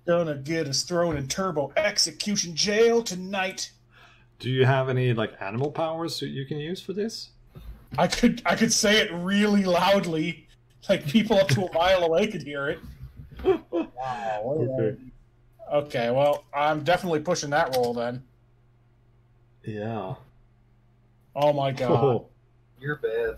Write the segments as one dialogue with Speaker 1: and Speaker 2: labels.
Speaker 1: Gonna get us thrown in turbo execution jail tonight.
Speaker 2: Do you have any like animal powers that you can use for this?
Speaker 1: I could say it really loudly, like people up to a mile away could hear it. Wow.
Speaker 2: Okay.
Speaker 1: Okay, well, I'm definitely pushing that roll then.
Speaker 2: Yeah.
Speaker 1: Oh my god.
Speaker 2: Oh.
Speaker 3: You're bad.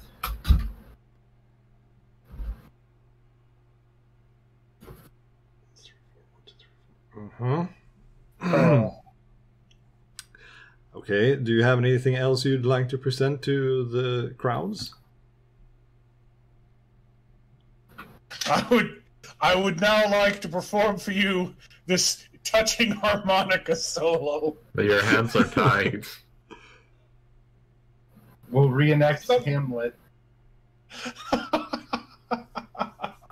Speaker 2: Okay, do you have anything else you'd like to present to the crowds?
Speaker 1: I would now like to perform for you this touching harmonica solo.
Speaker 4: But your hands are tied.
Speaker 3: We'll reenact Hamlet.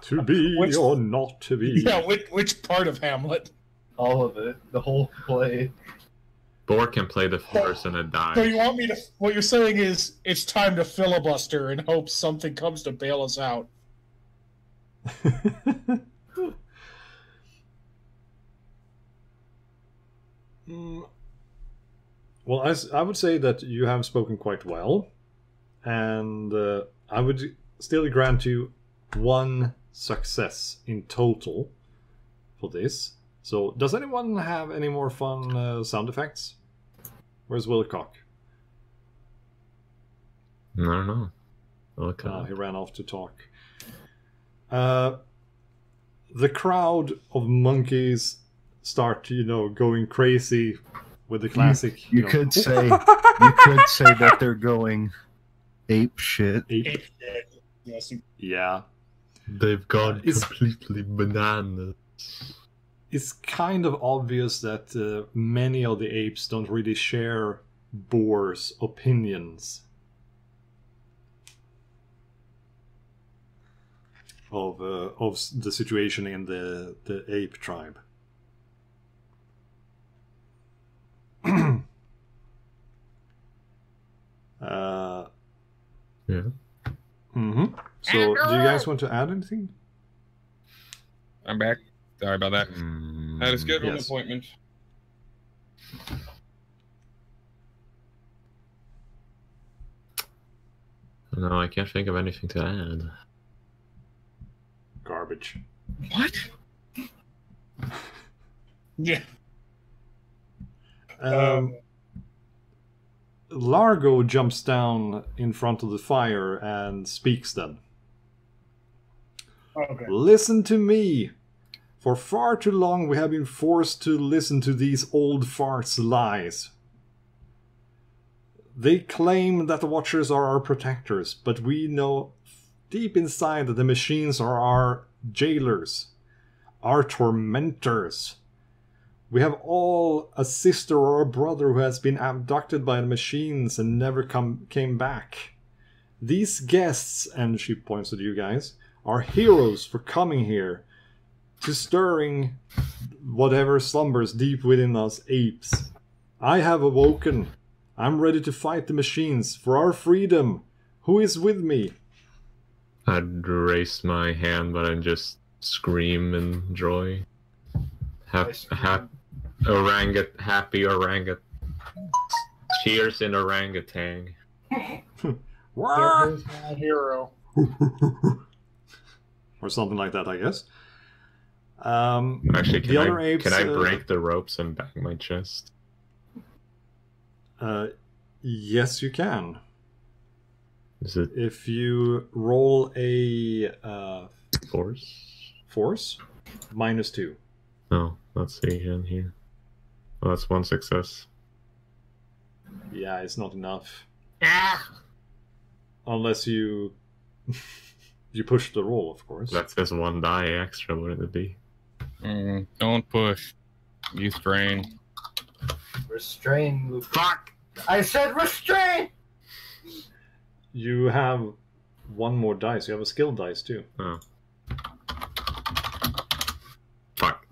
Speaker 2: To be or not to be.
Speaker 1: Yeah, which part of Hamlet?
Speaker 3: All of it. The whole play.
Speaker 4: Thor can play the horse and it dies.
Speaker 1: So you want me to... What you're saying is it's time to filibuster in hopes something comes to bail us out.
Speaker 2: Well, I would say that you have spoken quite well, and I would still grant you 1 success in total for this. So, does anyone have any more fun sound effects? Where's Wilcock?
Speaker 4: I don't know. Okay.
Speaker 2: He ran off to talk. The crowd of monkeys start, going crazy with the classic.
Speaker 5: You could say that they're going ape shit.
Speaker 1: Ape shit. Yes.
Speaker 2: Yeah.
Speaker 4: They've gone completely bananas.
Speaker 2: It's kind of obvious that many of the apes don't really share Boar's opinions of the situation in the ape tribe.
Speaker 4: Yeah.
Speaker 2: So, do you guys want to add anything?
Speaker 6: I'm back. Sorry about that. Had a scheduled
Speaker 2: Yes.
Speaker 6: appointment.
Speaker 4: No, I can't think of anything to add.
Speaker 2: Garbage.
Speaker 6: What?
Speaker 1: Yeah.
Speaker 2: Largo jumps down in front of the fire and speaks then.
Speaker 1: Okay.
Speaker 2: Listen to me! For far too long we have been forced to listen to these old farts' lies. They claim that the Watchers are our protectors, but we know deep inside that the machines are our jailers, our tormentors. We have all a sister or a brother who has been abducted by the machines and never came back. These guests, and she points at you guys, are heroes for coming here, to stirring whatever slumbers deep within us apes. I have awoken. I'm ready to fight the machines for our freedom. Who is with me?
Speaker 4: I'd raise my hand, but I'd just scream in joy. Happy orangutan. Cheers in orangutan.
Speaker 1: There's my hero.
Speaker 2: Or something like that, I guess.
Speaker 4: Actually,
Speaker 2: the other apes,
Speaker 4: can I break the ropes and bang my chest?
Speaker 2: Yes, you can.
Speaker 4: Is it
Speaker 2: If you roll a
Speaker 4: force?
Speaker 2: -2.
Speaker 4: Oh, let's see in here. Oh, that's 1 success.
Speaker 2: Yeah, it's not enough.
Speaker 1: Ah!
Speaker 2: Unless you you push the roll, of course.
Speaker 4: That's just 1 die extra, wouldn't it be?
Speaker 6: Don't push. You strain.
Speaker 3: Restrain, Luke.
Speaker 4: Fuck!
Speaker 3: I said restrain!
Speaker 2: You have 1 more dice. You have a skill dice too.
Speaker 4: Oh. Fuck.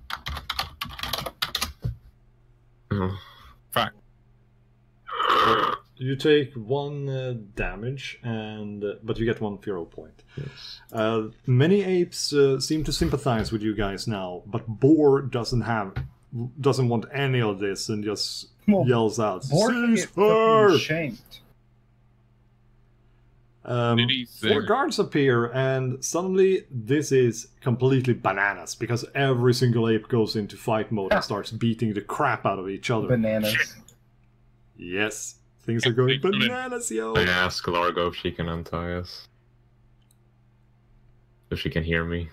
Speaker 4: Oh.
Speaker 6: Fuck.
Speaker 2: You take 1 damage, but you get 1 hero point.
Speaker 4: Yes.
Speaker 2: Many apes seem to sympathize with you guys now, but Boar doesn't want any of this and just
Speaker 3: Well,
Speaker 2: yells out,
Speaker 3: Boar can
Speaker 2: "Seize
Speaker 3: get fucking
Speaker 2: her!"
Speaker 3: shanked.
Speaker 6: Did he say-
Speaker 2: 4 guards appear, and suddenly this is completely bananas because every single ape goes into fight mode and starts beating the crap out of each other.
Speaker 3: Bananas.
Speaker 2: Yes, things are going bananas, yo.
Speaker 4: I ask Largo if she can untie us. If she can hear me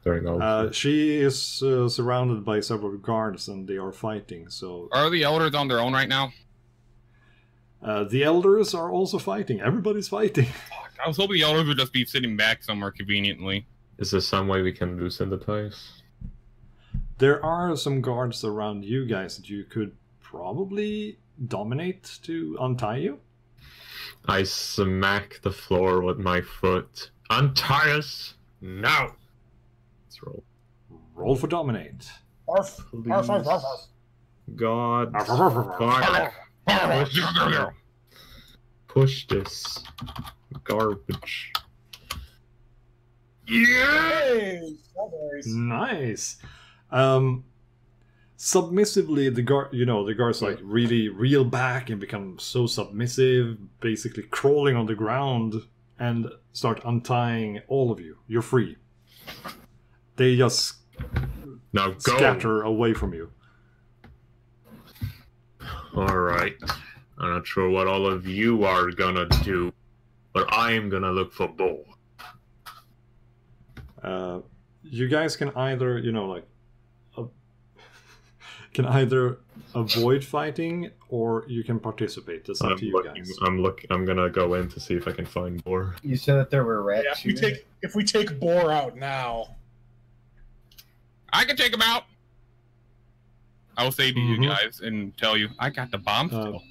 Speaker 4: during all this.
Speaker 2: She is surrounded by several guards, and they are fighting. So
Speaker 6: Are the elders on their own right now?
Speaker 2: the elders are also fighting. Everybody's fighting.
Speaker 6: I was hoping the elders would just be sitting back somewhere conveniently.
Speaker 4: Is there some way we can loosen the ties?
Speaker 2: There are some guards around you guys that you could probably dominate to untie you.
Speaker 4: I smack the floor with my foot. Untie us now! Let's roll.
Speaker 2: Roll for dominate.
Speaker 1: Arf, arf, arf, arf, arf.
Speaker 4: God. Fuck. Push this garbage.
Speaker 1: Yay! Strawberries.
Speaker 2: Nice. Submissively, the guards like really reel back and become so submissive, basically crawling on the ground and start untying all of you. You're free. They just
Speaker 4: Now go!
Speaker 2: scatter away from you.
Speaker 4: Alright. I'm not sure what all of you are gonna do, but I'm gonna look for Bull.
Speaker 2: You guys can either, can either avoid fighting or you can participate. It's up to you guys.
Speaker 4: I'm gonna go in to see if I can find Boar.
Speaker 3: You said that there were rats.
Speaker 1: Yeah, if we take Boar out now,
Speaker 6: I can take him out. I will say to you guys and tell you, I got the bomb still.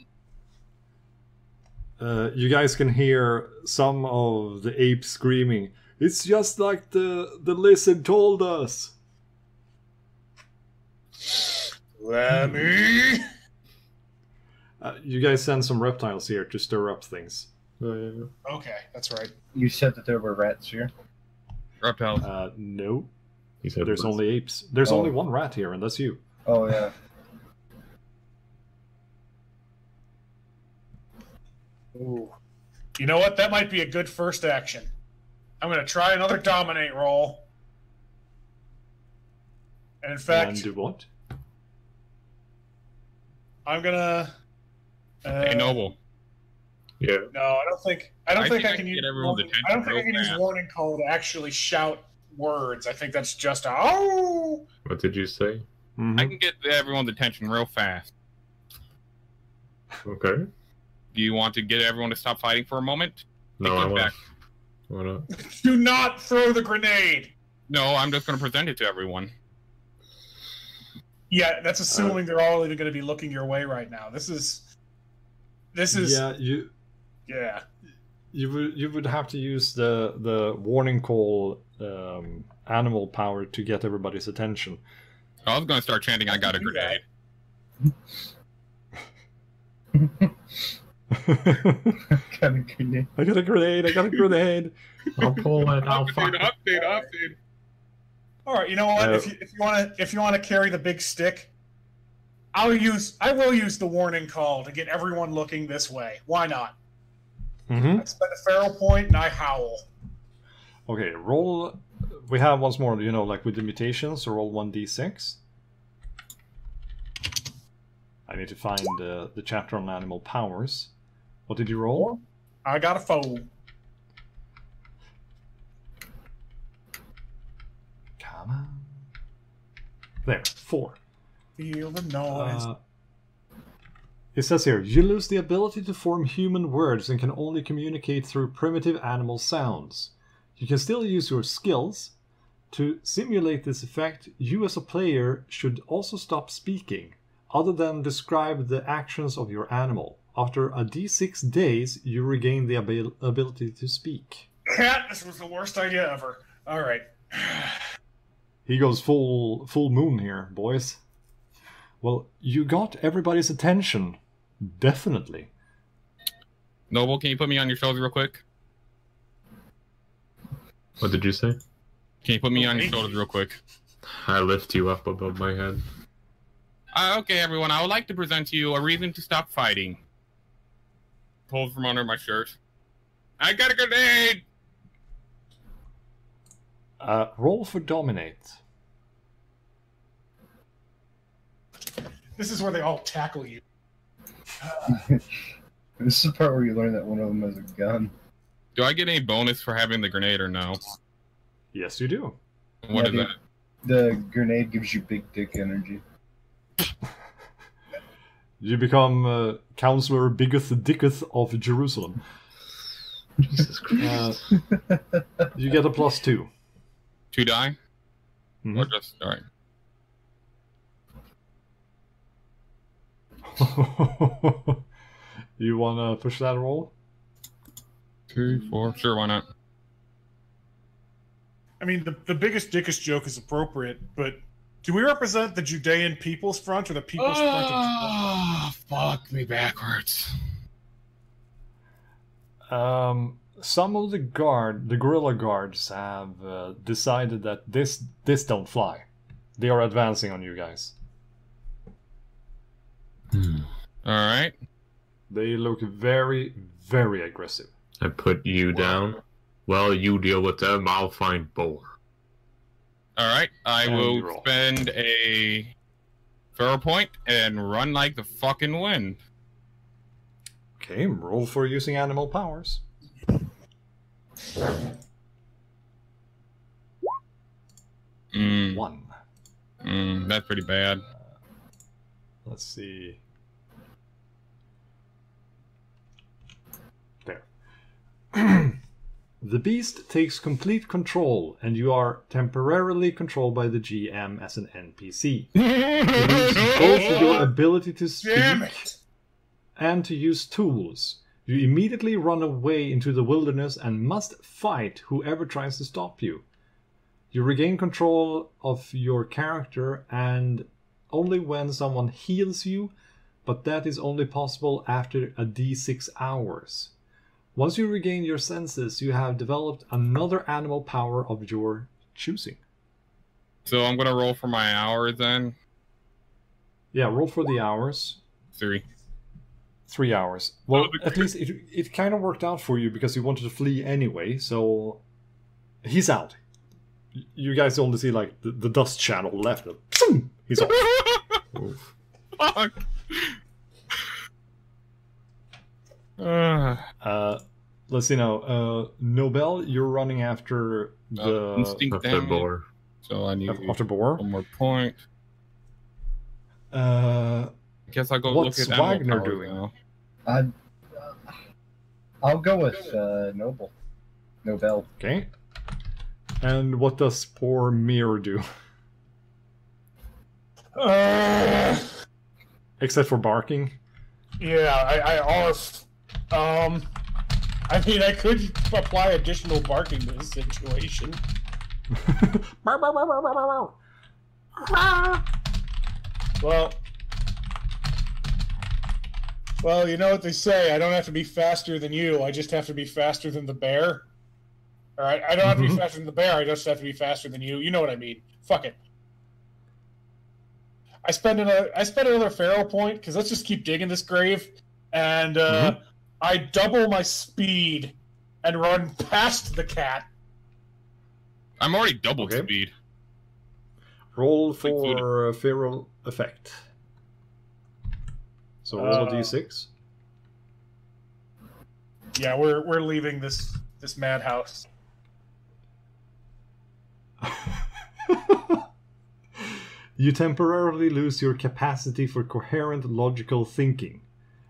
Speaker 2: You guys can hear some of the apes screaming, "It's just like the lizard told us."
Speaker 1: let me.
Speaker 2: You guys send some reptiles here to stir up things.
Speaker 1: Okay, that's right.
Speaker 3: You said that there were rats here.
Speaker 6: Reptiles.
Speaker 2: No.
Speaker 4: He said
Speaker 2: There's
Speaker 4: it was-
Speaker 2: only apes. There's
Speaker 3: Oh.
Speaker 2: only one rat here, and that's you.
Speaker 3: Oh yeah.
Speaker 1: Ooh. You know what? That might be a good first action. I'm going to try another dominate roll. And in fact,
Speaker 2: And do what?
Speaker 1: I'm going to...
Speaker 6: Hey, Noble.
Speaker 4: Yeah.
Speaker 1: No, I don't think I can use
Speaker 6: get everyone's
Speaker 1: warning-
Speaker 6: attention
Speaker 1: I don't think I
Speaker 6: real
Speaker 1: can use
Speaker 6: fast.
Speaker 1: warning call to actually shout words. I think that's just a oh.
Speaker 4: What did you say?
Speaker 2: Mhm.
Speaker 6: I can get everyone's attention real fast.
Speaker 4: Okay.
Speaker 6: Do you want to get everyone to stop fighting for a moment?
Speaker 4: No,
Speaker 6: Take
Speaker 4: I
Speaker 6: it
Speaker 4: wanna.
Speaker 6: back.
Speaker 4: Wanna.
Speaker 1: Do not throw the grenade.
Speaker 6: No, I'm just going to present it to everyone.
Speaker 1: Yeah, that's assuming they're all even going to be looking your way right now. This is
Speaker 2: Yeah,
Speaker 1: yeah.
Speaker 2: you would have to use the warning call animal power to get everybody's attention.
Speaker 6: I was going to start chanting, I got a
Speaker 1: do that.
Speaker 6: grenade.
Speaker 3: Kind of grenade.
Speaker 2: I got a grenade! I got a grenade!
Speaker 4: I'll pull it. I'll fuck.
Speaker 6: Update.
Speaker 1: All right, you know what? If you want to carry the big stick, I will use the warning call to get everyone looking this way. Why not?
Speaker 2: Mm-hmm.
Speaker 1: I spend a feral point and I howl.
Speaker 2: Okay, roll. We have once more, like with the mutations, so roll 1d6. I need to find the chapter on animal powers. What did you roll?
Speaker 1: I got a foe.
Speaker 2: Come on. There, 4.
Speaker 1: Feel the noise.
Speaker 2: It says here, you lose the ability to form human words and can only communicate through primitive animal sounds. You can still use your skills. To simulate this effect, you as a player should also stop speaking, other than describe the actions of your animal. After a d6 days, you regain the ability to speak.
Speaker 1: Cat, this was the worst idea ever. All right.
Speaker 2: He goes full moon here, boys. Well, you got everybody's attention. Definitely.
Speaker 6: Noble, can you put me on your shoulder real quick?
Speaker 4: What did you say?
Speaker 6: Can you put me on your shoulders real quick?
Speaker 4: I lift you up above my head.
Speaker 6: Okay, everyone, I would like to present to you a reason to stop fighting. Pulled from under my shirt. I got a grenade!
Speaker 2: Roll for dominate.
Speaker 1: This is where they all tackle you.
Speaker 3: This is the part where you learn that one of them has a gun.
Speaker 6: Do I get any bonus for having the grenade or no?
Speaker 2: Yes, you do.
Speaker 6: What is
Speaker 3: the,
Speaker 6: that?
Speaker 3: The grenade gives you big dick energy.
Speaker 2: You become Counselor Biggest Dicketh of Jerusalem.
Speaker 4: Jesus Christ.
Speaker 2: You get a +2.
Speaker 6: 2 die?
Speaker 2: Mhm.
Speaker 6: Or just, alright.
Speaker 2: You wanna push that roll?
Speaker 6: 2, 4, sure, why not?
Speaker 1: I mean, the biggest dickish joke is appropriate, but do we represent the Judean People's Front or the People's Front of Judea?
Speaker 6: Oh, fuck me backwards.
Speaker 2: Some of the guerrilla guards have decided that this don't fly. They are advancing on you guys.
Speaker 6: Alright.
Speaker 2: They look very, very aggressive.
Speaker 4: I put you down. Well, you deal with them. I'll find Boar.
Speaker 6: Alright, I
Speaker 2: And you
Speaker 6: will
Speaker 2: roll.
Speaker 6: spend a Pharaoh point and run like the fucking wind.
Speaker 2: Okay, roll for using animal powers.
Speaker 6: Mm,
Speaker 2: 1.
Speaker 6: that's pretty bad.
Speaker 2: Let's see. There. The beast takes complete control, and you are temporarily controlled by the GM as an NPC. You lose both your ability to
Speaker 1: Damn
Speaker 2: speak
Speaker 1: it!
Speaker 2: and to use tools. You immediately run away into the wilderness and must fight whoever tries to stop you. You regain control of your character and only when someone heals you, but that is only possible after a D6 hours. Once you regain your senses, you have developed another animal power of your choosing.
Speaker 6: So I'm gonna roll for my hours then.
Speaker 2: Yeah, roll for the hours.
Speaker 6: 3.
Speaker 2: 3 hours. Well,
Speaker 6: Oh,
Speaker 2: at least it kind of worked out for you because you wanted to flee anyway, so he's out. You guys only see like the dust channel left. He's off.
Speaker 4: Oof.
Speaker 6: Fuck.
Speaker 2: Let's see now. Nobel, you're running after the
Speaker 6: instinct
Speaker 4: After
Speaker 6: damage.
Speaker 4: Boar.
Speaker 6: So I need
Speaker 2: after Boar.
Speaker 6: one more point.
Speaker 2: Uh,
Speaker 6: Guess I'll go
Speaker 2: What's
Speaker 6: look at animal
Speaker 2: Wagner
Speaker 6: power
Speaker 2: doing?
Speaker 6: now.
Speaker 3: I'll go with Noble. Nobel.
Speaker 2: okay. And what does poor Mir do? Except for barking.
Speaker 1: Yeah, I arf. I mean, I could apply additional barking to this situation. Well, you know what they say. I don't have to be faster than you. I just have to be faster than the bear. All right, I don't have to be faster than the bear. I just have to be faster than you. You know what I mean? Fuck it. I spend another Pharaoh point because let's just keep digging this grave, and I double my speed and run past the cat.
Speaker 6: I'm already double
Speaker 2: Okay.
Speaker 6: speed.
Speaker 2: Roll for a feral effect. So roll a d6.
Speaker 1: Yeah, we're leaving this madhouse.
Speaker 2: You temporarily lose your capacity for coherent logical thinking.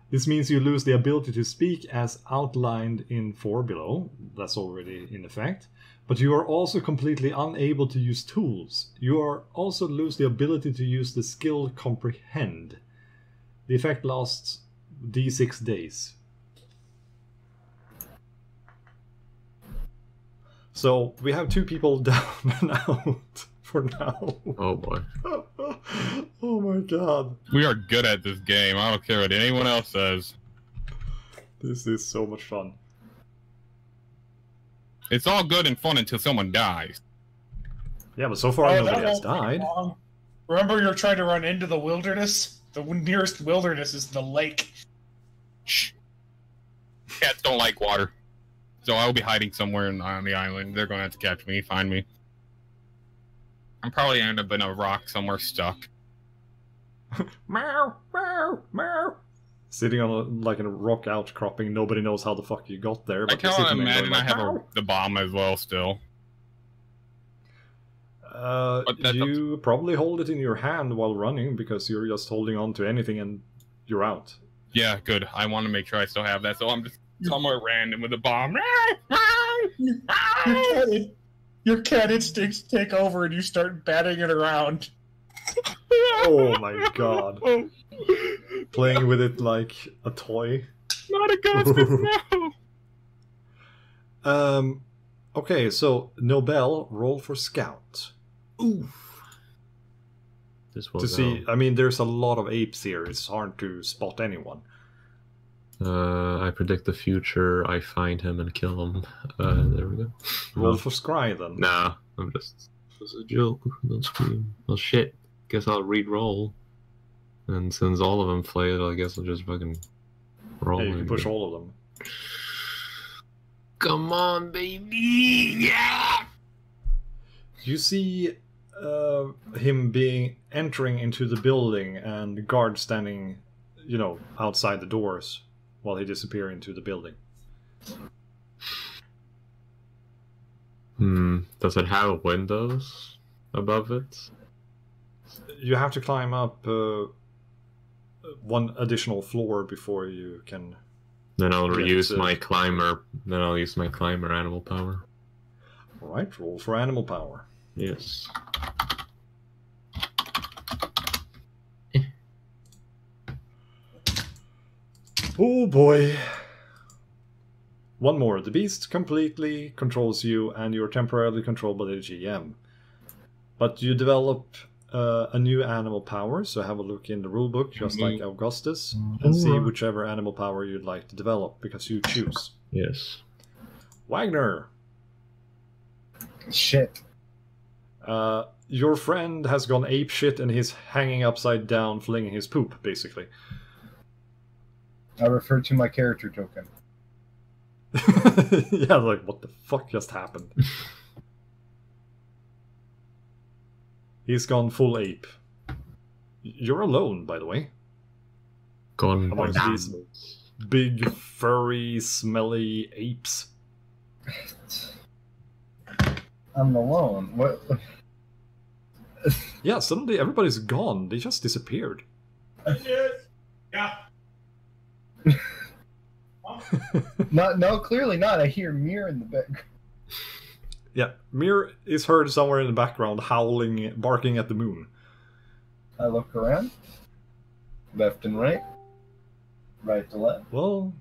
Speaker 2: This means you lose the ability to speak as outlined in 4 below. That's already in effect. But you are also completely unable to use tools. You are also lose the ability to use the skill comprehend. The effect lasts d6 days. So we have 2 people down and out for now.
Speaker 4: Oh boy.
Speaker 2: Oh my god.
Speaker 6: We are good at this game. I don't care what anyone else says.
Speaker 2: This is so much fun.
Speaker 6: It's all good and fun until someone dies.
Speaker 2: Yeah, but so far
Speaker 1: that
Speaker 2: nobody has
Speaker 1: won't take
Speaker 2: died.
Speaker 1: long. Remember, you're trying to run into the wilderness? The nearest wilderness is the lake.
Speaker 6: Shh. Cats don't like water. So I'll be hiding somewhere on the island. They're going to have to catch me, find me. I'm probably end up in a rock somewhere stuck.
Speaker 2: Meow, meow, meow. Sitting on like in a rock outcropping, nobody knows how the fuck you got there.
Speaker 6: I
Speaker 2: But you're
Speaker 6: can't
Speaker 2: sitting there
Speaker 6: imagine
Speaker 2: going
Speaker 6: I have
Speaker 2: "Meow."
Speaker 6: the bomb as well still.
Speaker 2: You probably hold it in your hand while running because you're just holding on to anything and you're out.
Speaker 6: Yeah, good. I want to make sure I still have that, so I'm just somewhere random with a bomb.
Speaker 1: Your cat instincts take over and you start batting it around.
Speaker 2: Oh my god. Playing with it like a toy.
Speaker 6: Not a ghost, no!
Speaker 2: Okay, so Nobel, roll for scout.
Speaker 4: Oof. This will
Speaker 2: To see, I mean, there's a lot of apes here. It's hard to spot anyone.
Speaker 4: I predict the future. I find him and kill him. There we go.
Speaker 2: Roll for scry then.
Speaker 4: Nah, I'm just. It's a joke. Don't scream. Well, shit. Guess I'll re-roll. And since all of them failed, I guess I'll just fucking roll.
Speaker 2: Yeah, you can push all of them.
Speaker 4: Come on, baby! Yeah!
Speaker 2: You see him entering into the building and the guard standing, outside the doors while he disappears into the building.
Speaker 4: Does it have windows above it?
Speaker 2: You have to climb up one additional floor before you can.
Speaker 4: Then I'll
Speaker 2: Yeah,
Speaker 4: use
Speaker 2: so-
Speaker 4: my climber. Then I'll use my climber animal power.
Speaker 2: Alright, roll for animal power.
Speaker 4: Yes.
Speaker 2: Oh boy. One more. The beast completely controls you and you're temporarily controlled by the GM. But you develop a new animal power, so have a look in the rulebook, just like Augustus, and see whichever animal power you'd like to develop, because you choose.
Speaker 4: Yes.
Speaker 2: Wagner!
Speaker 3: Shit.
Speaker 2: Your friend has gone ape shit and he's hanging upside down, flinging his poop, basically.
Speaker 3: I refer to my character token.
Speaker 2: Yeah, like, what the fuck just happened? He's gone full ape. You're alone, by the way.
Speaker 4: Gone
Speaker 2: Amongst these big, furry, smelly apes.
Speaker 3: I'm alone. What?
Speaker 2: Yeah, suddenly everybody's gone. They just disappeared.
Speaker 1: Yeah.
Speaker 3: No, clearly not. I hear Mir in the back.
Speaker 2: Yeah, Mir is heard somewhere in the background howling, barking at the moon.
Speaker 3: I look around. Left and right. Right to left.
Speaker 2: Well...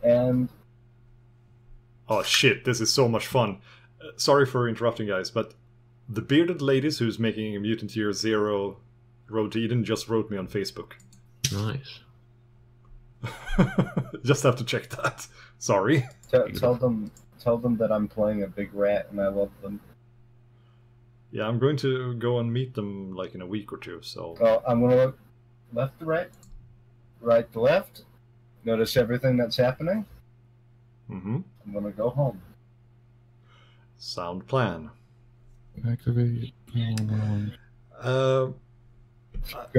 Speaker 3: And...
Speaker 2: Oh shit, this is so much fun. Sorry for interrupting, guys, but the bearded ladies who's making a Mutant Year Zero Road to Eden just wrote me on Facebook.
Speaker 4: Nice.
Speaker 2: Just have to check that. Sorry.
Speaker 3: tell them that I'm playing a big rat and I love them.
Speaker 2: Yeah, I'm going to go and meet them like in a week or two, so...
Speaker 3: Oh, I'm gonna look left to right. Right to left. Notice everything that's happening.
Speaker 2: Mm-hmm.
Speaker 3: I'm gonna go home.
Speaker 2: Sound plan.
Speaker 6: Activate.
Speaker 3: Go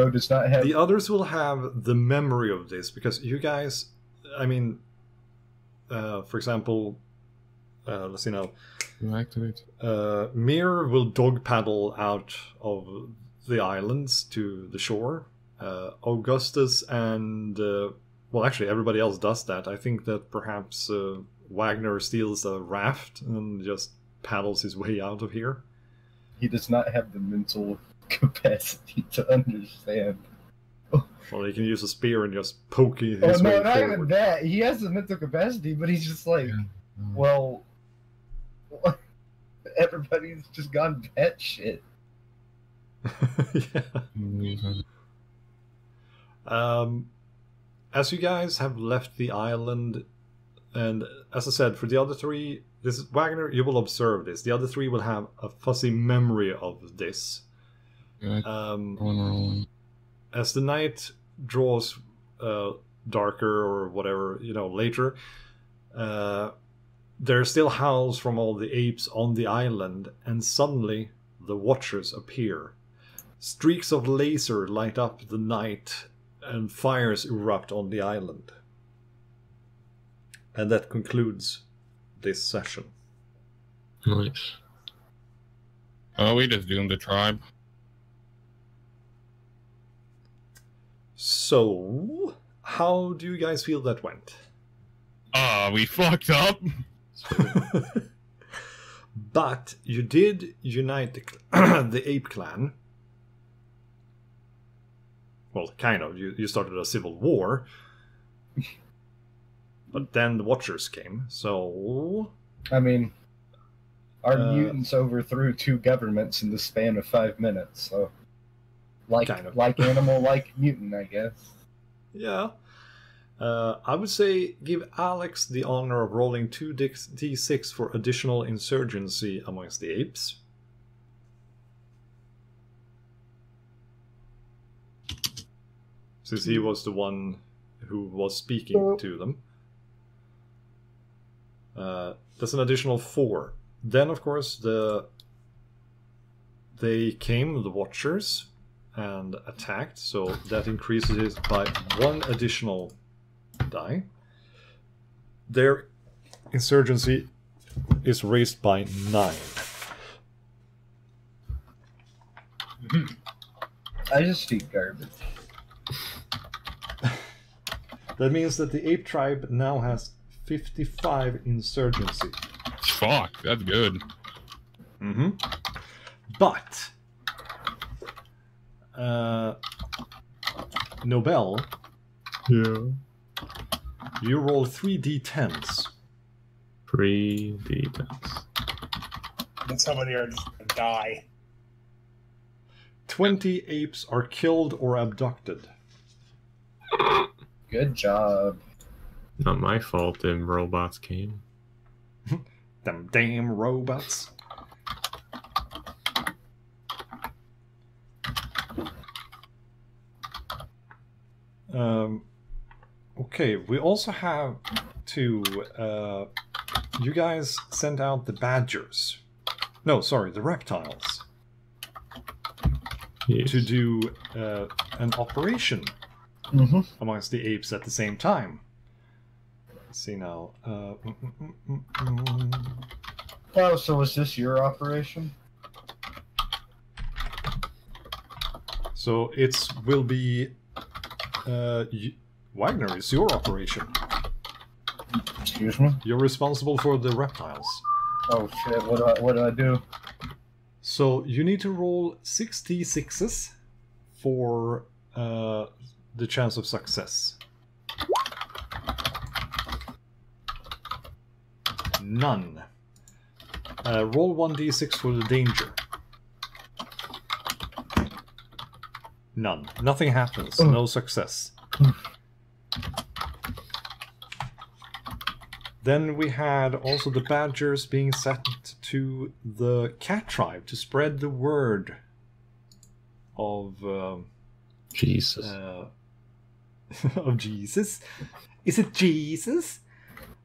Speaker 3: does not have...
Speaker 2: The others will have the memory of this, because you guys... I mean... for example... let's see now.
Speaker 6: Activate.
Speaker 2: Mir will dog paddle out of the islands to the shore. Augustus and... well, actually, everybody else does that. I think that perhaps Wagner steals a raft and just paddles his way out of here.
Speaker 3: He does not have the mental capacity to understand.
Speaker 2: Well, he can use a spear and just poke his
Speaker 3: Oh,
Speaker 2: way
Speaker 3: no, not even
Speaker 2: forward.
Speaker 3: that. He has the mental capacity, but he's just like, well, everybody's just gone batshit.
Speaker 2: Yeah. as you guys have left the island, and as I said, for the other three, this is Wagner, you will observe this. The other three will have a fuzzy memory of this. As the night draws darker or whatever, later, there are still howls from all the apes on the island, and suddenly the Watchers appear. Streaks of laser light up the night, and fires erupt on the island. And that concludes this session.
Speaker 4: Nice.
Speaker 6: Oh, we just doomed the tribe.
Speaker 2: So, how do you guys feel that went?
Speaker 6: We fucked up.
Speaker 2: But you did unite the ape clan. Well, kind of. You started a civil war. But then the Watchers came, so...
Speaker 3: I mean, our mutants overthrew 2 governments in the span of 5 minutes, so... Like animal, like mutant, I guess.
Speaker 2: Yeah. I would say give Alex the honor of rolling 2d6 for additional insurgency amongst the apes. Since he was the one who was speaking to them. That's an additional 4. Then, of course, they came, the Watchers, and attacked, so that increases it by 1 additional die. Their insurgency is raised by 9.
Speaker 3: I just eat garbage.
Speaker 2: That means that the ape tribe now has 55 insurgency.
Speaker 6: Fuck, that's good.
Speaker 2: Mm-hmm. But Nobel,
Speaker 4: Yeah.
Speaker 2: you roll 3d10s.
Speaker 4: 3d10s.
Speaker 1: Then somebody are just gonna die.
Speaker 2: 20 apes are killed or abducted.
Speaker 3: Good job.
Speaker 4: Not my fault them robots came.
Speaker 2: Them damn robots. Okay, we also have to... you guys sent out the badgers. No, sorry, the reptiles.
Speaker 4: Yes.
Speaker 2: To do an operation amongst the apes at the same time. Let's see now.
Speaker 3: Oh, so was this your operation?
Speaker 2: So it will be... Wagner, it's your operation.
Speaker 3: Excuse me?
Speaker 2: You're responsible for the reptiles.
Speaker 3: Oh shit, what do I do?
Speaker 2: So you need to roll 6d6s for the chance of success. None. Roll 1d6 for the danger. None. Nothing happens. No success. Then we had also the badgers being sent to the cat tribe to spread the word of
Speaker 4: Jesus.
Speaker 2: Of Jesus. Is it Jesus?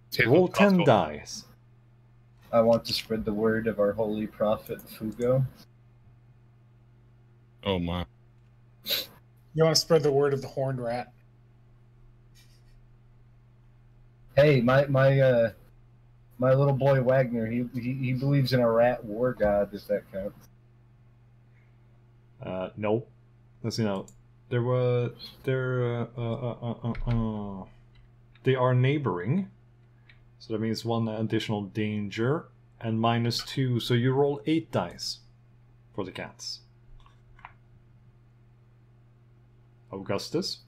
Speaker 6: It's
Speaker 2: Roll
Speaker 6: possible.
Speaker 2: 10 dice.
Speaker 3: I want to spread the word of our holy prophet Fugo.
Speaker 6: Oh my.
Speaker 1: You want to spread the word of the horned rat?
Speaker 3: Hey, my little boy Wagner, he believes in a rat war god, if that counts.
Speaker 2: Nope. Let's see now. They are neighboring. So that means 1 additional danger and -2. So you roll 8 dice for the cats. Augustus,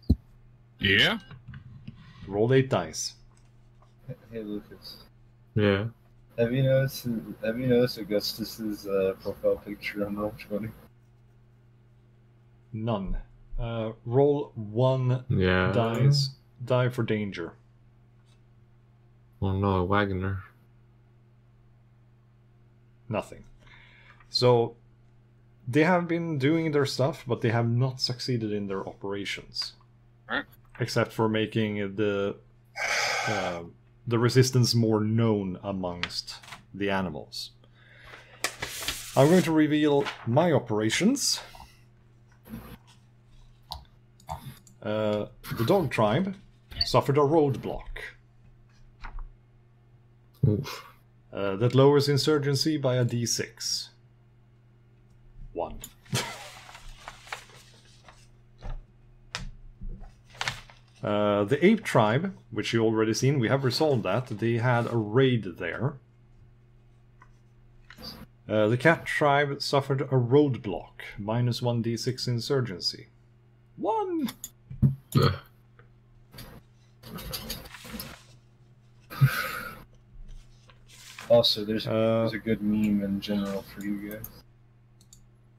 Speaker 6: Yeah?
Speaker 2: roll 8 dice.
Speaker 3: Hey Lucas,
Speaker 4: Yeah.
Speaker 3: have you noticed Augustus's profile picture on Roll20?
Speaker 2: None. Roll 1
Speaker 4: Yeah.
Speaker 2: dice. die for danger?
Speaker 4: Oh no, a Wagoner.
Speaker 2: Nothing. So they have been doing their stuff, but they have not succeeded in their operations. Except for making the resistance more known amongst the animals. I'm going to reveal my operations. The dog tribe suffered a roadblock.
Speaker 4: Oof.
Speaker 2: That lowers insurgency by a d6. 1. The ape tribe, which you already seen, we have resolved that. They had a raid there. The cat tribe suffered a roadblock. Minus 1d6 insurgency. 1!
Speaker 3: Also, there's a good meme in general for you guys.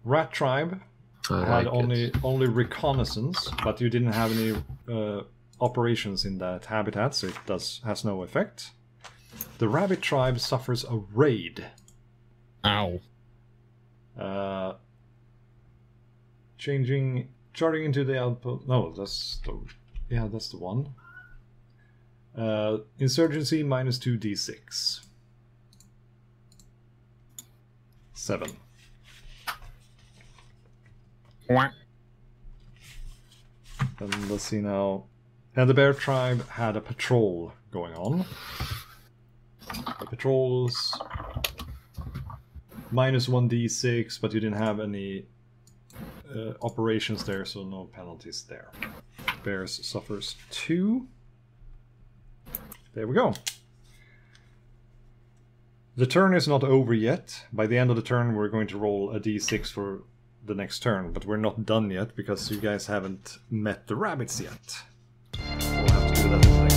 Speaker 2: Rat tribe had only reconnaissance, but you didn't have any operations in that habitat, so it has no effect. The rabbit tribe suffers a raid.
Speaker 6: Ow.
Speaker 2: Charging into the outpost. No, that's the one. Insurgency minus 2d6. 7.
Speaker 6: Quack.
Speaker 2: And let's see now. And the bear tribe had a patrol going on. The patrols minus 1d6, but you didn't have any operations there, so no penalties there. Bears suffers 2. There we go. The turn is not over yet. By the end of the turn, we're going to roll a d6 for the next turn, but we're not done yet because you guys haven't met the rabbits yet. We'll have to do that in the next